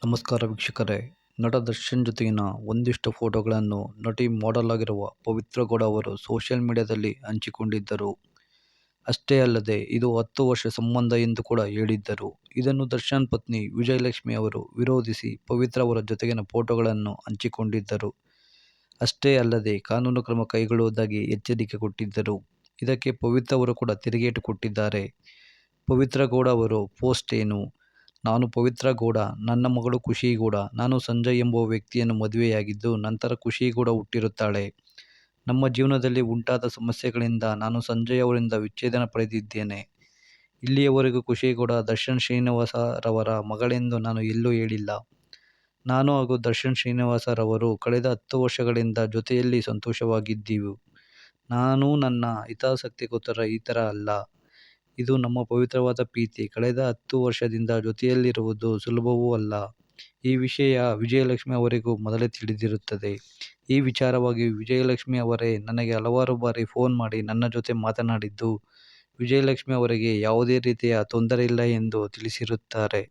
ನಮಸ್ಕಾರ ವೀಕ್ಷಕರೇ. ನಟ ದರ್ಶನ್ ಜೊತೆಗಿನ ಒಂದಿಷ್ಟು ಫೋಟೋಗಳನ್ನು ನಟಿ ಮಾಡೆಲ್ ಆಗಿರುವ ಪವಿತ್ರ ಗೌಡ ಅವರು ಸೋಷಿಯಲ್ ಮೀಡಿಯಾದಲ್ಲಿ ಹಂಚಿಕೊಂಡಿದ್ದರು. ಅಷ್ಟೇ ಅಲ್ಲದೆ ಇದು 10 ವರ್ಷ ಸಂಬಂಧ ಎಂದು ಕೂಡ ಹೇಳಿದ್ದರು. ಇದನ್ನು ದರ್ಶನ್ ಪತ್ನಿ ವಿಜಯಲಕ್ಷ್ಮಿ ಅವರು ವಿರೋಧಿಸಿ ಪವಿತ್ರ ಅವರ ಜೊತೆಗಿನ ಫೋಟೋಗಳನ್ನು ಹಂಚಿಕೊಂಡಿದ್ದರು. ಅಷ್ಟೇ ಅಲ್ಲದೆ ಕಾನೂನು ಕ್ರಮ ಕೈಗೊಳ್ಳುವುದಾಗಿ ಎಚ್ಚರಿಕೆ ಕೊಟ್ಟಿದ್ದರು. ಇದಕ್ಕೆ ಪವಿತ್ರ ಅವರು ಕೂಡ ತಿರುಗೇಟು ಕೊಟ್ಟಿದ್ದಾರೆ. ಪವಿತ್ರ ಗೌಡ ಅವರು ಪೋಸ್ಟ್ ಏನು? ನಾನು ಪವಿತ್ರ ಗೌಡ, ನನ್ನ ಮಗಳು ಖುಷಿ ಗೌಡ. ನಾನು ಸಂಜಯ್ ಎಂಬುವ ವ್ಯಕ್ತಿಯನ್ನು ಮದುವೆಯಾಗಿದ್ದು ನಂತರ ಖುಷಿ ಗೌಡ ಹುಟ್ಟಿರುತ್ತಾಳೆ. ನಮ್ಮ ಜೀವನದಲ್ಲಿ ಉಂಟಾದ ಸಮಸ್ಯೆಗಳಿಂದ ನಾನು ಸಂಜಯ್ ಅವರಿಂದ ವಿಚ್ಛೇದನ ಪಡೆದಿದ್ದೇನೆ. ಇಲ್ಲಿಯವರೆಗೂ ಖುಷಿ ಗೌಡ ದರ್ಶನ್ ಶ್ರೀನಿವಾಸ ರವರ ಮಗಳೆಂದು ನಾನು ಎಲ್ಲೂ ಹೇಳಿಲ್ಲ. ನಾನು ಹಾಗೂ ದರ್ಶನ್ ಶ್ರೀನಿವಾಸ ರವರು ಕಳೆದ 10 ವರ್ಷಗಳಿಂದ ಜೊತೆಯಲ್ಲಿ ಸಂತೋಷವಾಗಿದ್ದೀವಿ. ನಾನು ನನ್ನ ಹಿತಾಸಕ್ತಿಗೋಸ್ಕರ ಈ ಥರ ಅಲ್ಲ. ಇದು ನಮ್ಮ ಪವಿತ್ರವಾದ ಪ್ರೀತಿ. ಕಳೆದ 10 ವರ್ಷದಿಂದ ಜೊತೆಯಲ್ಲಿರುವುದು ಸುಲಭವೂ ಅಲ್ಲ. ಈ ವಿಷಯ ವಿಜಯಲಕ್ಷ್ಮಿ ಅವರಿಗೂ ಮೊದಲೇ ತಿಳಿದಿರುತ್ತದೆ. ಈ ವಿಚಾರವಾಗಿ ವಿಜಯಲಕ್ಷ್ಮಿ ಅವರೇ ನನಗೆ ಹಲವಾರು ಬಾರಿ ಫೋನ್ ಮಾಡಿ ನನ್ನ ಜೊತೆ ಮಾತನಾಡಿದ್ದು, ವಿಜಯಲಕ್ಷ್ಮಿ ಅವರಿಗೆ ಯಾವುದೇ ರೀತಿಯ ತೊಂದರೆ ಇಲ್ಲ ಎಂದು ತಿಳಿಸಿರುತ್ತಾರೆ.